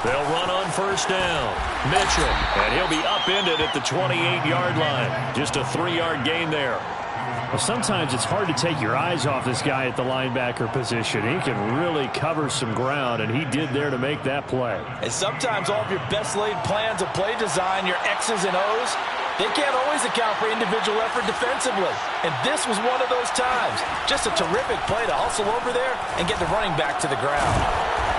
They'll run on first down. Mitchell, and he'll be upended at the 28-yard line. Just a 3-yard gain there. Well, sometimes it's hard to take your eyes off this guy at the linebacker position. He can really cover some ground, and he did there to make that play. And sometimes all of your best laid plans of play design, your X's and O's, they can't always account for individual effort defensively. And this was one of those times. Just a terrific play to hustle over there and get the running back to the ground.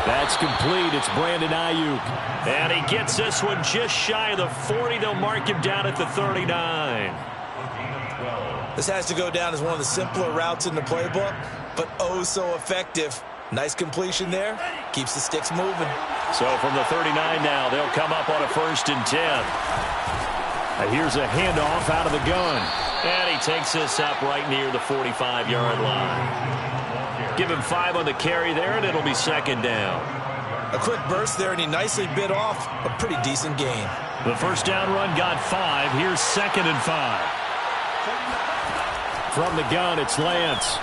That's complete. It's Brandon Ayuk. And he gets this one just shy of the 40. They'll mark him down at the 39. This has to go down as one of the simpler routes in the playbook, but oh so effective. Nice completion there. Keeps the sticks moving. So from the 39 now, they'll come up on a 1st and 10. Here's a handoff out of the gun. And he takes this up right near the 45-yard line. Give him 5 on the carry there, and it'll be 2nd down. A quick burst there, and he nicely bit off a pretty decent gain. The first down run got 5. Here's 2nd and 5. From the gun, it's Lance.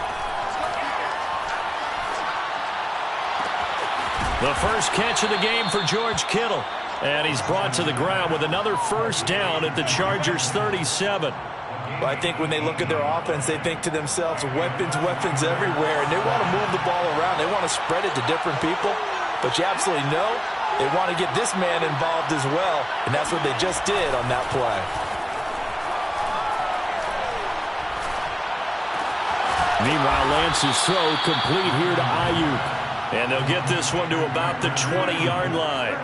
The first catch of the game for George Kittle. And he's brought to the ground with another first down at the Chargers' 37. Well, I think when they look at their offense, they think to themselves, weapons, weapons everywhere. And they want to move the ball around. They want to spread it to different people. But you absolutely know they want to get this man involved as well. And that's what they just did on that play. Meanwhile, Lance's throw complete here to Ayuk. And they'll get this one to about the 20-yard line.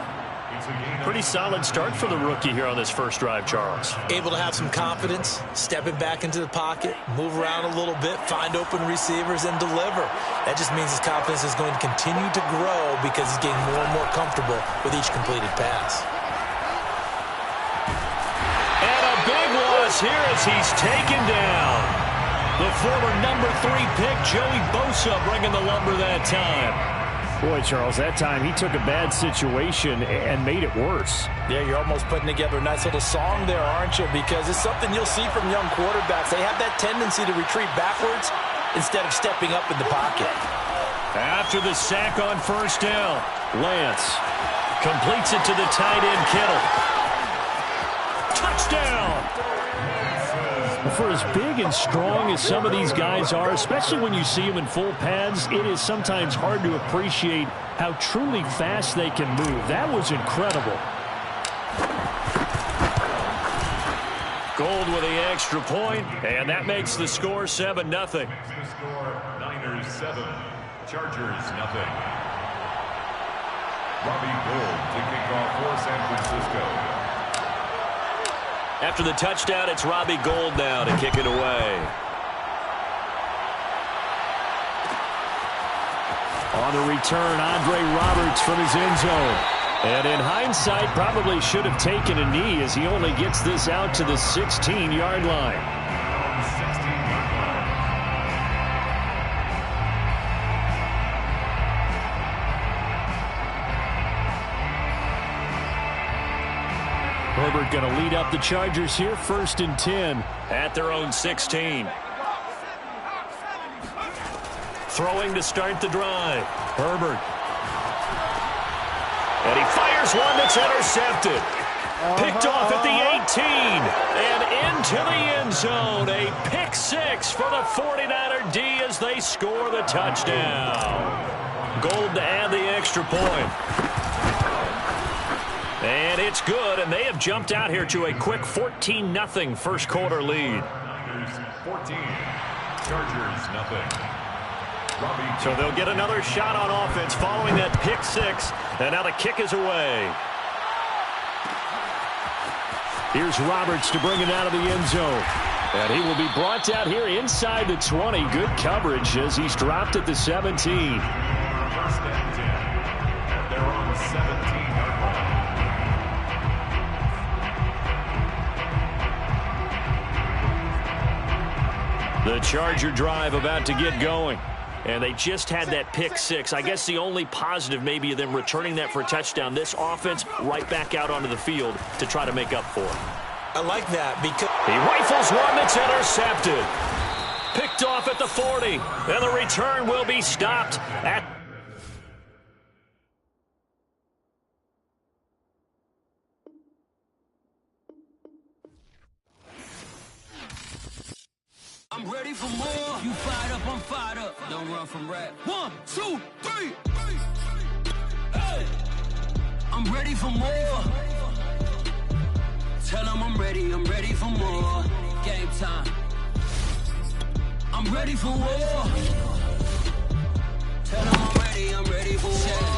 Pretty solid start for the rookie here on this first drive, Charles. Able to have some confidence, stepping back into the pocket, move around a little bit, find open receivers, and deliver. That just means his confidence is going to continue to grow because he's getting more and more comfortable with each completed pass. And a big loss here as he's taken down. The former number 3 pick, Joey Bosa, bringing the lumber that time. Boy, Charles, that time he took a bad situation and made it worse. Yeah, you're almost putting together a nice little song there, aren't you? Because it's something you'll see from young quarterbacks. They have that tendency to retreat backwards instead of stepping up in the pocket. After the sack on first down, Lance completes it to the tight end, Kittle. Touchdown! For as big and strong as some of these guys are, especially when you see them in full pads, it is sometimes hard to appreciate how truly fast they can move. That was incredible. Gold with the extra point, and that makes the score 7-0. Score Niners 7, Chargers 0. Robbie Gould to kick off for San Francisco. After the touchdown, it's Robbie Gould now to kick it away. On the return, Andre Roberts from his end zone. And in hindsight, probably should have taken a knee as he only gets this out to the 16-yard line. Herbert going to lead up the Chargers here, 1st and 10. At their own 16. Throwing to start the drive. Herbert. And he fires one that's intercepted. Picked off at the 18. And into the end zone. A pick 6 for the 49er D as they score the touchdown. Gold to add the extra point. And it's good, and they have jumped out here to a quick 14-0 first quarter lead. Niners 14, Chargers 0. So they'll get another shot on offense following that pick 6, and now the kick is away. Here's Roberts to bring it out of the end zone. And he will be brought out here inside the 20. Good coverage as he's dropped at the 17. 1st and 10 at their own 17-yard line. The Charger drive about to get going. And they just had that pick 6. I guess the only positive maybe of them returning that for a touchdown. This offense right back out onto the field to try to make up for it. I like that because he rifles one that's intercepted. Picked off at the 40. And the return will be stopped at I'm ready for more. You fired up, I'm fired up. Don't run from rap. 1, 2, 3. Hey. I'm ready for more. Tell them I'm ready for more. Game time. I'm ready for war. Tell them I'm ready for war.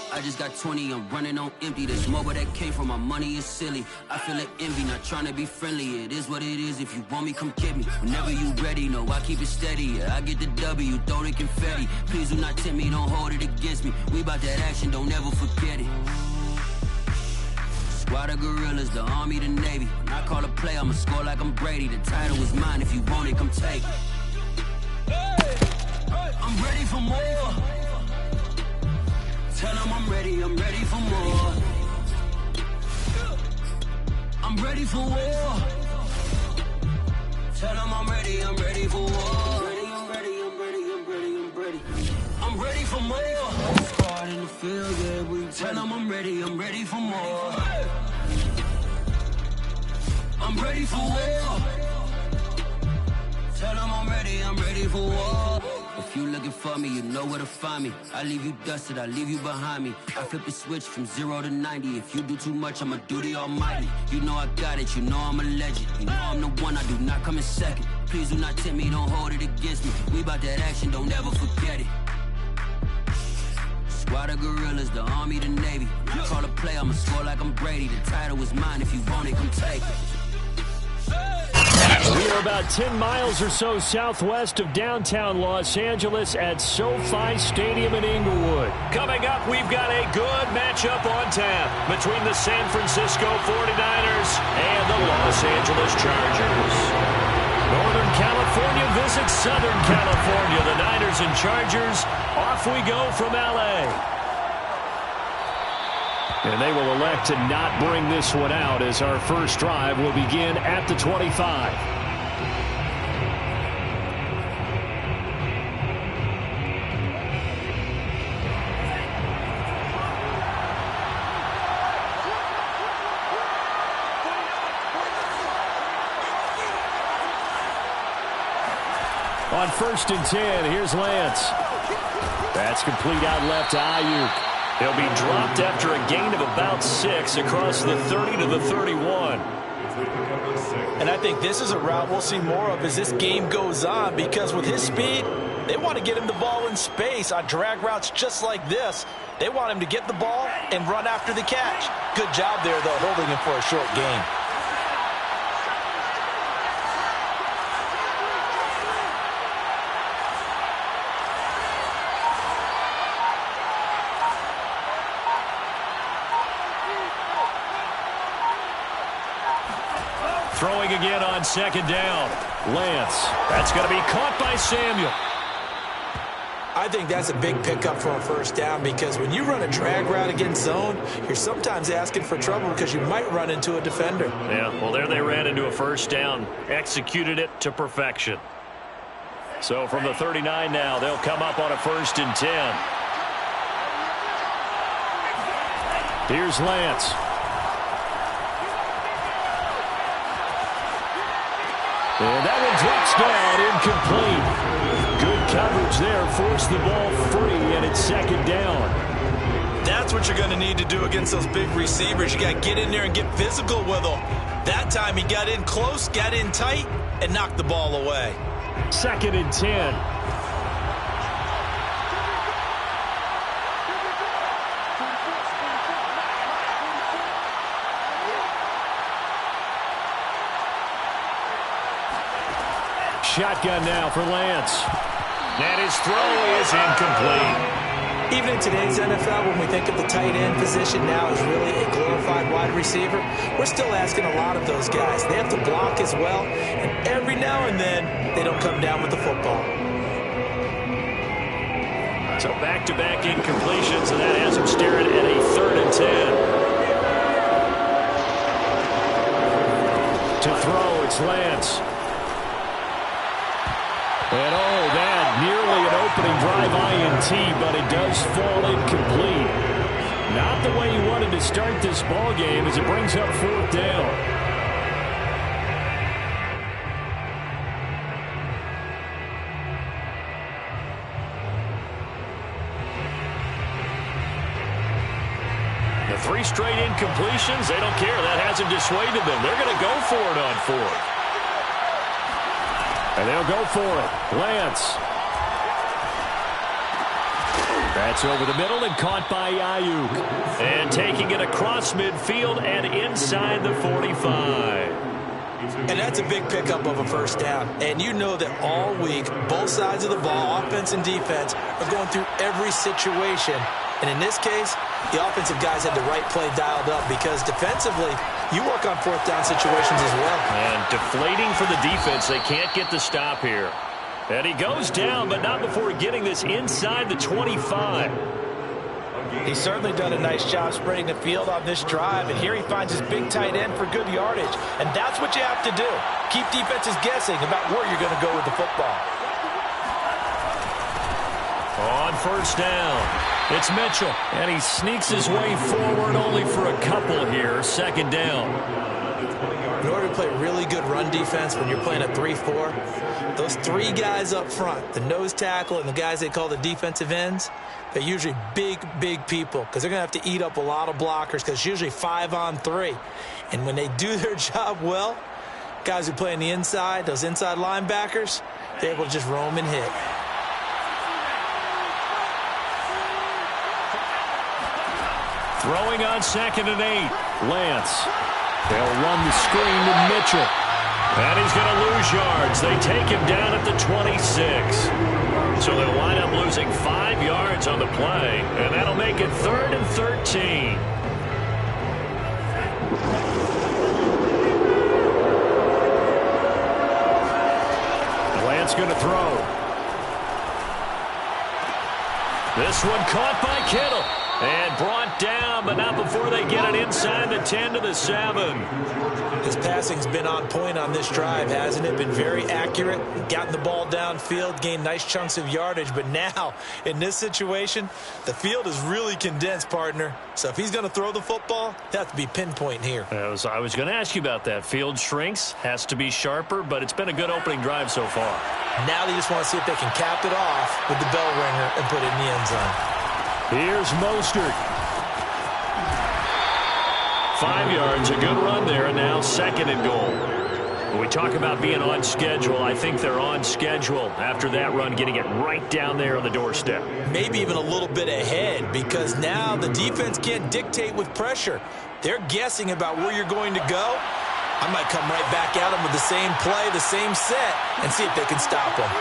I just got 20, I'm running on empty. This more where that came from, my money is silly. I feel it envy, not trying to be friendly. It is what it is, if you want me, come get me. Whenever you ready, no, I keep it steady. Yeah, I get the W, throw the confetti. Please do not tempt me, don't hold it against me. We about that action, don't ever forget it. Squad of gorillas, the army, the navy. When I call a play, I'ma score like I'm Brady. The title is mine, if you want it, come take it. I'm ready for more. Tell them I'm ready for more. I'm ready for war. Tell them I'm ready for war. I'm ready for more. Squad in the field, yeah, we tell them I'm ready for more. I'm ready for war. Tell them I'm ready for war. If you looking for me, you know where to find me. I leave you dusted, I leave you behind me. I flip the switch from 0 to 90. If you do too much, I'ma do the almighty. You know I got it, you know I'm a legend. You know I'm the one, I do not come in second. Please do not tempt me, don't hold it against me. We about that action, don't ever forget it. Squad of gorillas, the army, the navy. When I call a play, I'ma score like I'm Brady. The title is mine, if you want it, come take it. We are about 10 miles or so southwest of downtown Los Angeles at SoFi Stadium in Inglewood. Coming up, we've got a good matchup on tap between the San Francisco 49ers and the Los Angeles Chargers. Northern California visits Southern California. The Niners and Chargers, off we go from L.A. And they will elect to not bring this one out as our first drive will begin at the 25. On 1st and 10, here's Lance. That's complete out left to Ayuk. He'll be dropped after a gain of about 6 across the 30 to the 31. And I think this is a route we'll see more of as this game goes on, because with his speed, they want to get him the ball in space on drag routes just like this. They want him to get the ball and run after the catch. Good job there, though, holding him for a short gain. Throwing again on 2nd down. Lance. That's going to be caught by Samuel. I think that's a big pickup for a 1st down, because when you run a drag route against zone, you're sometimes asking for trouble because you might run into a defender. Yeah, well, there they ran into a 1st down. Executed it to perfection. So from the 39 now, they'll come up on a 1st and 10. Here's Lance. And that one drops down, incomplete. Good coverage there, forced the ball free, and it's 2nd down. That's what you're going to need to do against those big receivers. You got to get in there and get physical with them. That time he got in close, got in tight, and knocked the ball away. 2nd and 10. Shotgun now for Lance. And his throw is incomplete. Even in today's NFL, when we think of the tight end position now as really a glorified wide receiver, we're still asking a lot of those guys. They have to block as well, and every now and then, they don't come down with the football. So back-to-back incompletions, and that has him staring at a 3rd and 10. To throw, it's Lance. And oh, that nearly an opening drive INT, but it does fall incomplete. Not the way he wanted to start this ball game as it brings up 4th down. 3 straight incompletions, they don't care. That hasn't dissuaded them. They're going to go for it on 4th. And they'll go for it. Lance. That's over the middle and caught by Ayuk. And taking it across midfield and inside the 45. And that's a big pickup of a first down. And you know that all week, both sides of the ball, offense and defense, are going through every situation. And in this case, the offensive guys had the right play dialed up because defensively, you work on 4th down situations as well. And deflating for the defense. They can't get the stop here. And he goes down, but not before getting this inside the 25. He's certainly done a nice job spreading the field on this drive, and here he finds his big tight end for good yardage. And that's what you have to do. Keep defenses guessing about where you're going to go with the football. On first down, it's Mitchell, and he sneaks his way forward only for a couple here. 2nd down. In order to play really good run defense when you're playing a 3-4, those 3 guys up front, the nose tackle and the guys they call the defensive ends, they're usually big people because they're going to have to eat up a lot of blockers because it's usually 5 on 3. And when they do their job well, guys who play on the inside, those inside linebackers, they're able to just roam and hit. Throwing on 2nd and 8. Lance. They'll run the screen to Mitchell. And he's going to lose yards. They take him down at the 26. So they'll wind up losing 5 yards on the play. And that'll make it 3rd and 13. Lance going to throw. This one caught by Kittle. And brought down, but not before they get it inside the 10 to the 7. His passing's been on point on this drive, hasn't it? Been very accurate, gotten the ball downfield, gained nice chunks of yardage. But now, in this situation, the field is really condensed, partner. So if he's going to throw the football, that has to be pinpoint here. I was going to ask you about that. Field shrinks, has to be sharper, but it's been a good opening drive so far. Now they just want to see if they can cap it off with the bell ringer and put it in the end zone. Here's Mostert. 5 yards, a good run there, and now 2nd and goal. When we talk about being on schedule, I think they're on schedule after that run, getting it right down there on the doorstep. Maybe even a little bit ahead because now the defense can't dictate with pressure. They're guessing about where you're going to go. I might come right back at them with the same play, the same set, and see if they can stop them.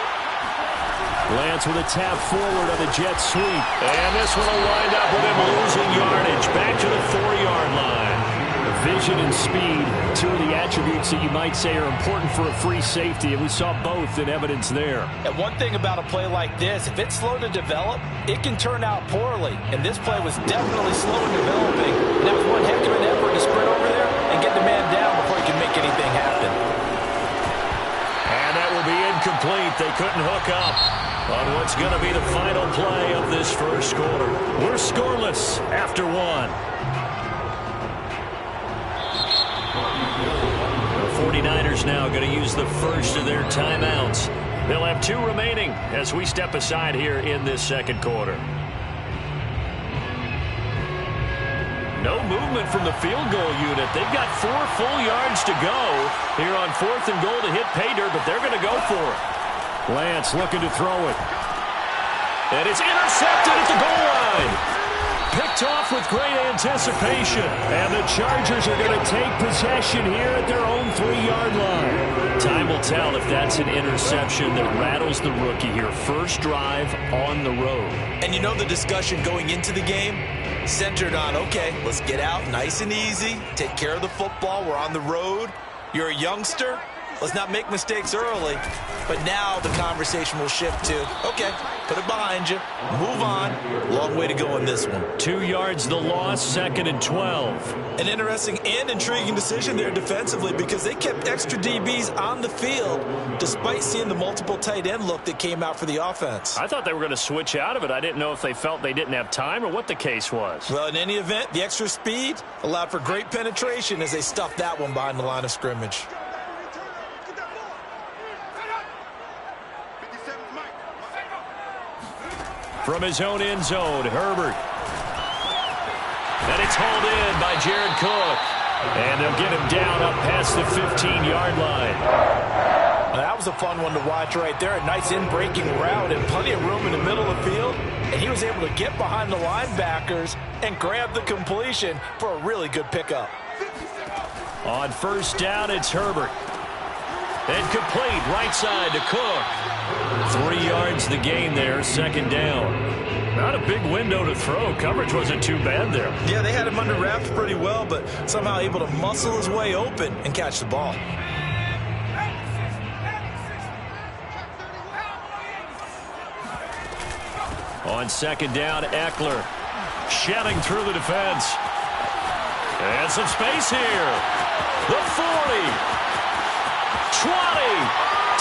Lance with a tap forward on the jet sweep. And this one will wind up with him losing yardage back to the 4-yard line. Vision and speed, 2 of the attributes that you might say are important for a free safety, and we saw both in evidence there. And one thing about a play like this, if it's slow to develop, it can turn out poorly. And this play was definitely slow in developing. And that was one heck of an effort to sprint over there and get the man down before he can make anything happen. And that will be incomplete. They couldn't hook up on what's going to be the final play of this first quarter. We're scoreless after 1. The 49ers now going to use the first of their timeouts. They'll have 2 remaining as we step aside here in this second quarter. No movement from the field goal unit. They've got 4 full yards to go here on 4th and goal to hit pay dirt, but they're going to go for it. Lance looking to throw it. And it's intercepted at the goal line. Picked off with great anticipation. And the Chargers are going to take possession here at their own 3-yard line. Time will tell if that's an interception that rattles the rookie here. First drive on the road. And you know the discussion going into the game? Centered on, okay, let's get out nice and easy. Take care of the football. We're on the road. You're a youngster. Let's not make mistakes early. But now the conversation will shift to, okay, put it behind you. Move on. Long way to go in this one. 2 yards the loss, 2nd and 12. An interesting and intriguing decision there defensively because they kept extra DBs on the field despite seeing the multiple tight end look that came out for the offense. I thought they were going to switch out of it. I didn't know if they felt they didn't have time or what the case was. Well, in any event, the extra speed allowed for great penetration as they stuffed that one behind the line of scrimmage. From his own end zone, Herbert. And it's hauled in by Jared Cook. And they'll get him down up past the 15-yard line. That was a fun one to watch right there. A nice in-breaking route and plenty of room in the middle of the field. And he was able to get behind the linebackers and grab the completion for a really good pickup. On first down, it's Herbert. And complete right side to Cook. 3 yards the gain there, second down. Not a big window to throw. Coverage wasn't too bad there. Yeah, they had him under wraps pretty well, but somehow able to muscle his way open and catch the ball. On second down, Eckler. Shedding through the defense. And some space here. The 40. 20.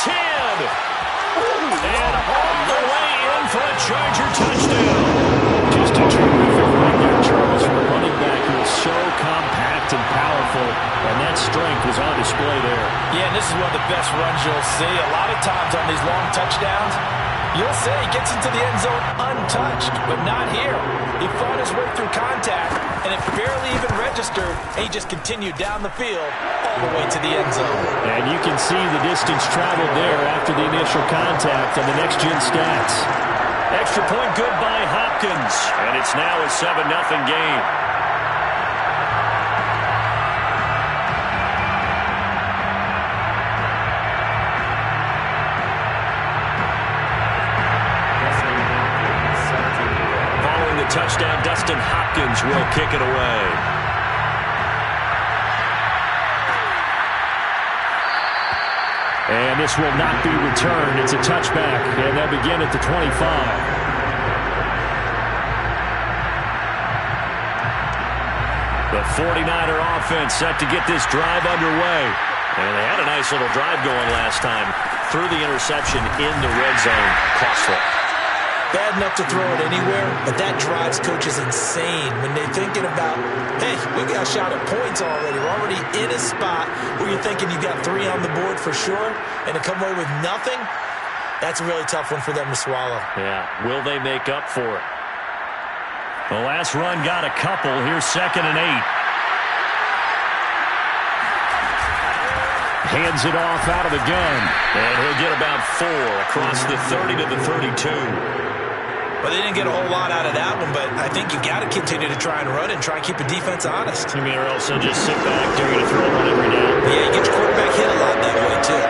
10. And all the way in for a Charger touchdown. Just a terrific run there, Charles, for a running back who is so compact and powerful, and that strength was on display there. Yeah, and this is one of the best runs you'll see. A lot of times on these long touchdowns, you'll say he gets into the end zone untouched, but not here. He fought his way through contact, and it barely even registered, and he just continued down the field all the way to the end zone. And you can see the distance traveled there after the initial contact on the next-gen stats. Extra point good by Hopkins, and it's now a 7-0 game. Touchdown, Dustin Hopkins will kick it away. And this will not be returned. It's a touchback, and they'll begin at the 25. The 49er offense set to get this drive underway. And they had a nice little drive going last time. Threw the interception in the red zone. Costly. Bad enough to throw it anywhere, but that drives coaches insane when they're thinking about, hey, we got a shot at points already. We're already in a spot where you're thinking you got 3 on the board for sure, and to come away with nothing, that's a really tough one for them to swallow. Yeah, will they make up for it? The last run got a couple. Here's 2nd and 8. Hands it off out of the gun. And he'll get about 4 across the 30 to the 32. Well, they didn't get a whole lot out of that one, but I think you got to continue to try and run and try and keep the defense honest. I mean, or else they'll just sit back. They're going to throw one every down. Yeah, you get your quarterback hit a lot that way, too.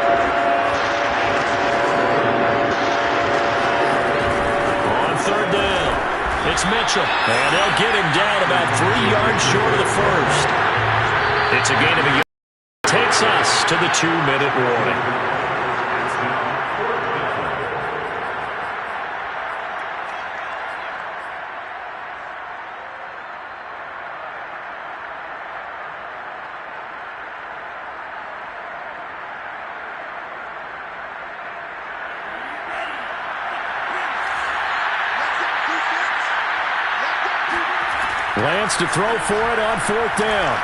On 3rd down, it's Mitchell. And they'll get him down about 3 yards short of the first. It's a gain of a yard. Takes us to the 2-minute warning. Lance to throw for it on 4th down.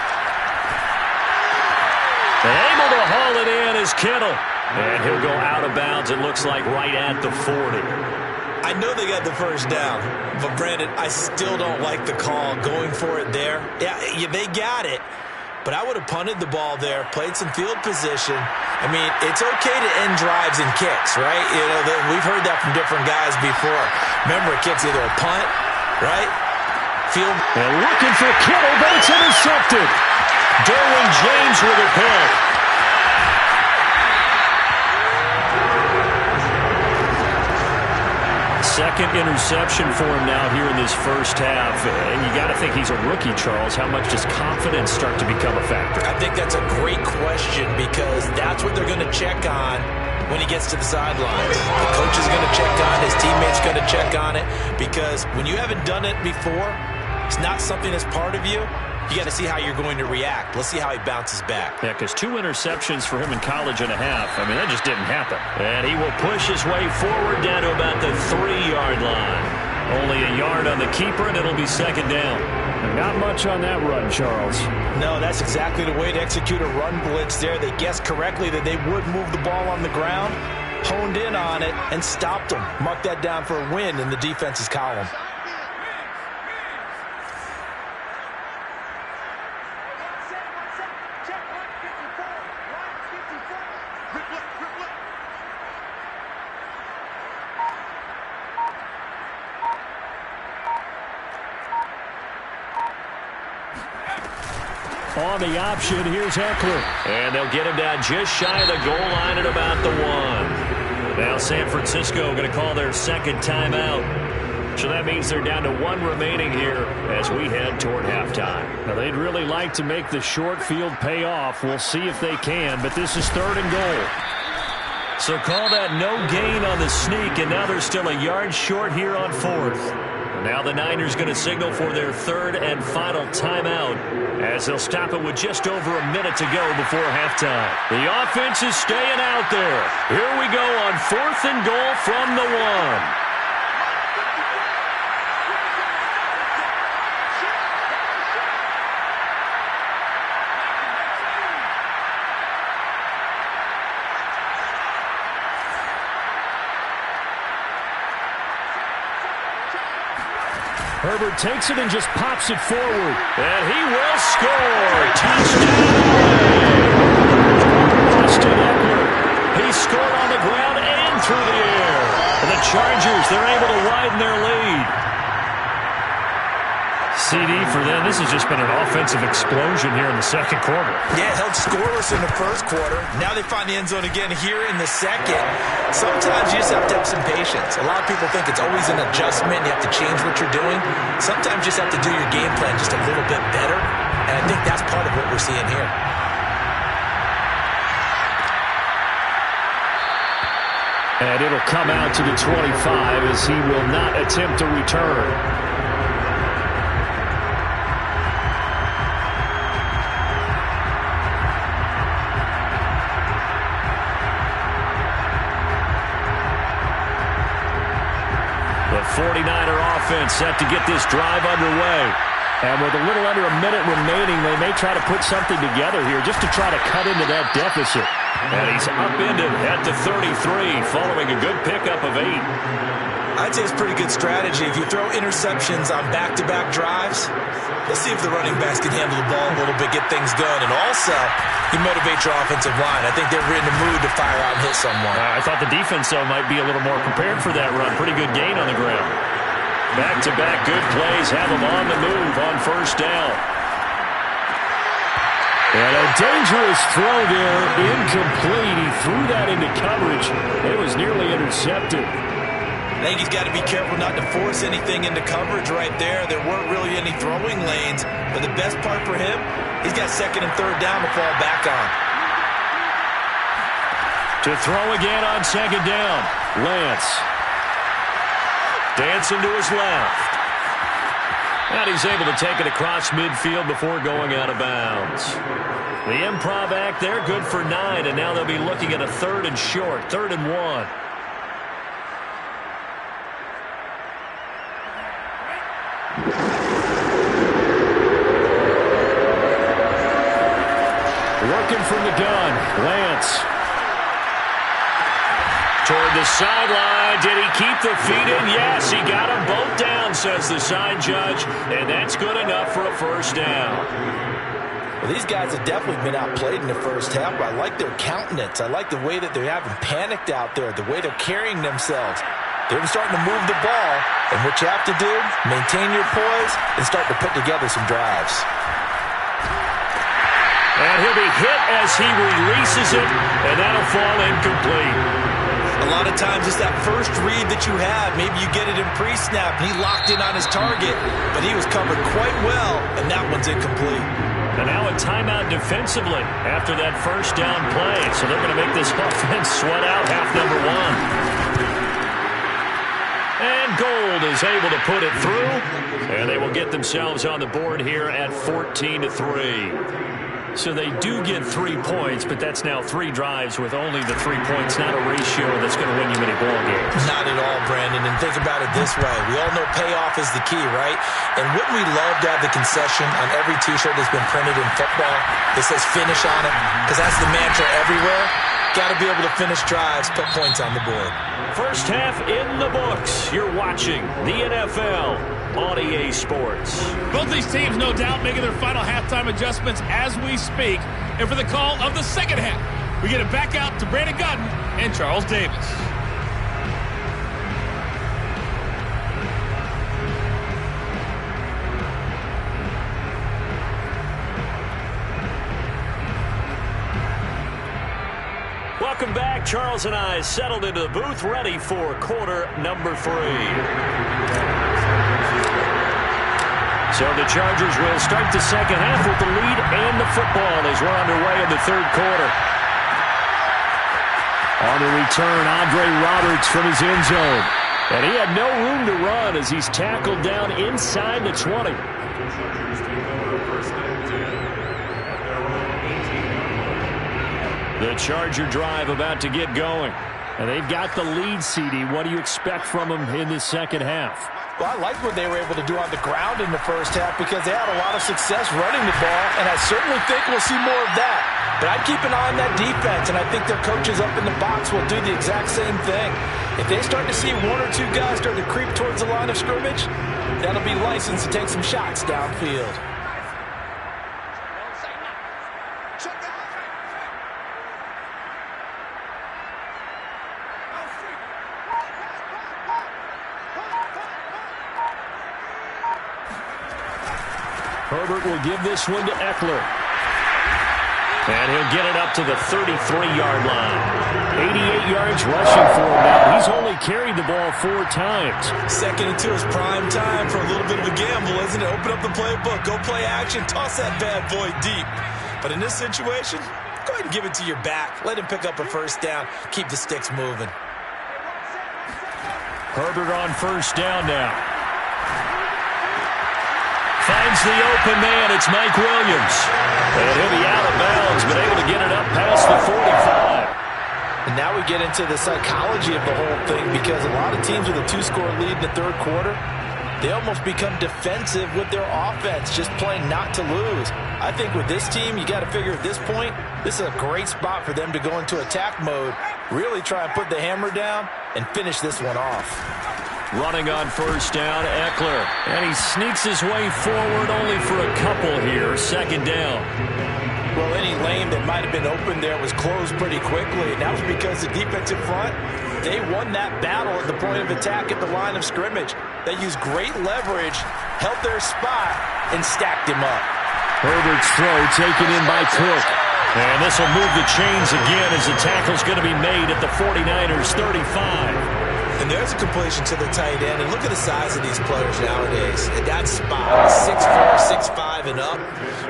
Able to haul it in is Kittle. And he'll go out of bounds, it looks like, right at the 40. I know they got the first down, but, Brandon, I still don't like the call going for it there. Yeah, they got it, but I would have punted the ball there, played some field position. I mean, it's okay to end drives and kicks, right? You know, we've heard that from different guys before. Remember, a kick's either a punt, right? Field. And looking for Kittle, but it's intercepted. Derwin James with a pick. Second interception for him now here in this first half. And you got to think he's a rookie, Charles. How much does confidence start to become a factor? I think that's a great question because that's what they're going to check on when he gets to the sidelines. The coach is going to check on it. His teammates going to check on it because when you haven't done it before, it's not something that's part of you. You got to see how you're going to react. Let's see how he bounces back. Yeah, because 2 interceptions for him in college and a half. I mean, that just didn't happen. And he will push his way forward down to about the 3-yard line. Only a yard on the keeper, and it'll be 2nd down. Not much on that run, Charles. No, that's exactly the way to execute a run blitz there. They guessed correctly that they would move the ball on the ground, honed in on it, and stopped them. Mark that down for a win in the defense's column. On the option, here's Eckler. And they'll get him down just shy of the goal line at about the 1. Now San Francisco going to call their second timeout. So that means they're down to 1 remaining here as we head toward halftime. Now, they'd really like to make the short field pay off. We'll see if they can, but this is 3rd and goal. So call that no gain on the sneak, and now they're still a yard short here on 4th. Now the Niners going to signal for their 3rd and final timeout as they'll stop it with just over a minute to go before halftime. The offense is staying out there. Here we go on 4th and goal from the 1. Herbert takes it and just pops it forward. And he will score. Touchdown. Austin Eckler. He scored on the ground and through the air. And the Chargers, they're able to widen their lead. CD for them. This has just been an offensive explosion here in the second quarter. Yeah, held scoreless in the first quarter. Now they find the end zone again here in the second. Sometimes you just have to have some patience. A lot of people think it's always an adjustment. You have to change what you're doing. Sometimes you just have to do your game plan just a little bit better. And I think that's part of what we're seeing here. And it'll come out to the 25 as he will not attempt to return. The 49er offense set to get this drive underway. And with a little under a minute remaining, they may try to put something together here just to try to cut into that deficit. And he's upended at the 33 following a good pickup of 8. I'd say it's pretty good strategy. If you throw interceptions on back-to-back drives, let's see if the running backs can handle the ball a little bit, get things going. And also, you motivate your offensive line. I think they're in the mood to fire out and hit someone. I thought the defense, though, might be a little more prepared for that run. Pretty good gain on the ground. Back-to-back good plays have them on the move on first down. And a dangerous throw there, incomplete. He threw that into coverage. It was nearly intercepted. I think he's got to be careful not to force anything into coverage right there. There weren't really any throwing lanes, but the best part for him, he's got 2nd and 3rd down to fall back on. To throw again on 2nd down, Lance. Dancing to his left. And he's able to take it across midfield before going out of bounds. The improv act, they're good for 9, and now they'll be looking at a 3rd and short, 3rd and 1. Working from the gun, Lance. Toward the sideline. Did he keep the feet in? Yes, he got them both down, says the side judge. And that's good enough for a first down. Well, these guys have definitely been outplayed in the first half, but I like their countenance. I like the way that they haven't panicked out there, the way they're carrying themselves. They're starting to move the ball, and what you have to do, maintain your poise and start to put together some drives. And he'll be hit as he releases it, and that'll fall incomplete. A lot of times it's that first read that you have. Maybe you get it in pre-snap, and he locked in on his target, but he was covered quite well, and that one's incomplete. And now a timeout defensively after that first down play. So they're going to make this offense sweat out half number 1. And Gold is able to put it through, and they will get themselves on the board here at 14-3. So they do get 3 points, but that's now 3 drives with only the 3 points, not a ratio that's going to win you many ball games. Not at all, Brandon. And think about it this way. We all know payoff is the key, right? And wouldn't we love to have the concession on every T-shirt that's been printed in football that says finish on it? Because that's the mantra everywhere. Got to be able to finish drives, put points on the board. First half in the books. You're watching the NFL on EA Sports. Both these teams, no doubt, making their final halftime adjustments as we speak. And for the call of the second half, we get it back out to Brandon Gutton and Charles Davis. Welcome back. Charles and I settled into the booth, ready for quarter number 3. So the Chargers will start the second half with the lead and the football as we're underway in the third quarter. On the return, Andre Roberts from his end zone. And he had no room to run as he's tackled down inside the 20. The Charger drive about to get going. And they've got the lead, CD. What do you expect from them in this second half? Well, I like what they were able to do on the ground in the first half because they had a lot of success running the ball, and I certainly think we'll see more of that. But I'd keep an eye on that defense, and I think their coaches up in the box will do the exact same thing. If they start to see 1 or 2 guys start to creep towards the line of scrimmage, that'll be licensed to take some shots downfield. Herbert will give this one to Eckler. And he'll get it up to the 33-yard line. 88 yards rushing for him now. He's only carried the ball 4 times. Second and 2 is prime time for a little bit of a gamble, isn't it? Open up the playbook, go play action, toss that bad boy deep. But in this situation, go ahead and give it to your back. Let him pick up a first down. Keep the sticks moving. Herbert on first down now. Finds the open man. It's Mike Williams. And he'll be out of bounds, but able to get it up past the 45. And now we get into the psychology of the whole thing because a lot of teams with a 2-score lead in the third quarter, they almost become defensive with their offense, just playing not to lose. I think with this team, you got to figure at this point, this is a great spot for them to go into attack mode, really try and put the hammer down and finish this one off. Running on first down, Eckler. And he sneaks his way forward only for a couple here. Second down. Well, any lane that might have been open there was closed pretty quickly. And that was because the defensive front, they won that battle at the point of attack at the line of scrimmage. They used great leverage, held their spot, and stacked him up. Herbert's throw taken in by Cook. And this will move the chains again as the tackle's going to be made at the 49ers 35. And there's a completion to the tight end. And look at the size of these players nowadays. At that spot, 6'4", 6'5", and up.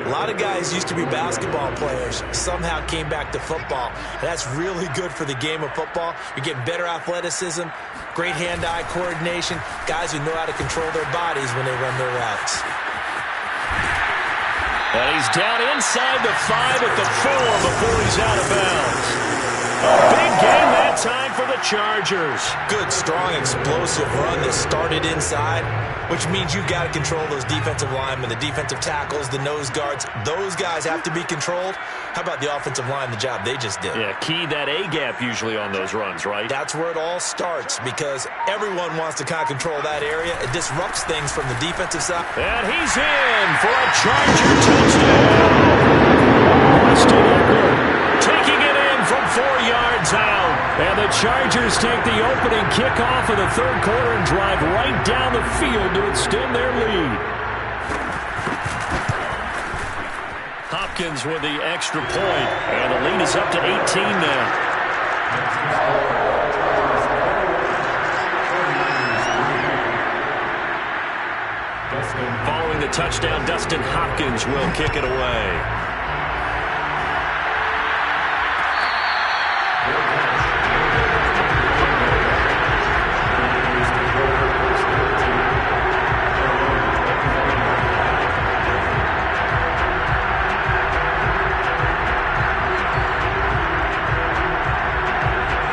A lot of guys used to be basketball players, somehow came back to football. And that's really good for the game of football. You're getting better athleticism, great hand-eye coordination, guys who know how to control their bodies when they run their routes. And he's down inside the 5 at the 4 before he's out of bounds. A big game that time for the Chargers. Good, strong, explosive run that started inside, which means you've got to control those defensive linemen, the defensive tackles, the nose guards. Those guys have to be controlled. How about the offensive line, the job they just did? Yeah, key that A-gap usually on those runs, right? That's where it all starts because everyone wants to kind of control that area. It disrupts things from the defensive side. And he's in for a Charger touchdown. Austin Eckler taking it in from 4 yards out. And the Chargers take the opening kickoff of the third quarter and drive right down the field to extend their lead. Hopkins with the extra point, and the lead is up to 18 now. Following the touchdown, Dustin Hopkins will kick it away.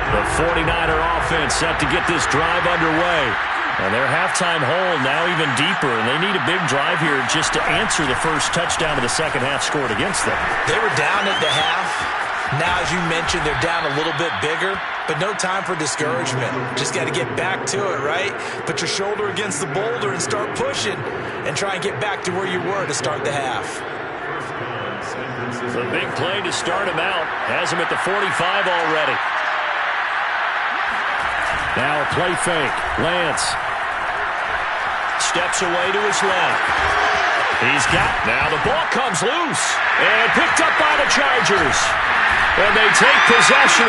The 49er offense set to get this drive underway. And their halftime hole now even deeper, and they need a big drive here just to answer the first touchdown of the second half scored against them. They were down at the half. Now, as you mentioned, they're down a little bit bigger, but no time for discouragement. Just got to get back to it, right? Put your shoulder against the boulder and start pushing and try and get back to where you were to start the half. The big play to start him out. Has him at the 45 already. Now a play fake. Lance steps away to his left. He's got, now the ball comes loose and picked up by the Chargers. And they take possession.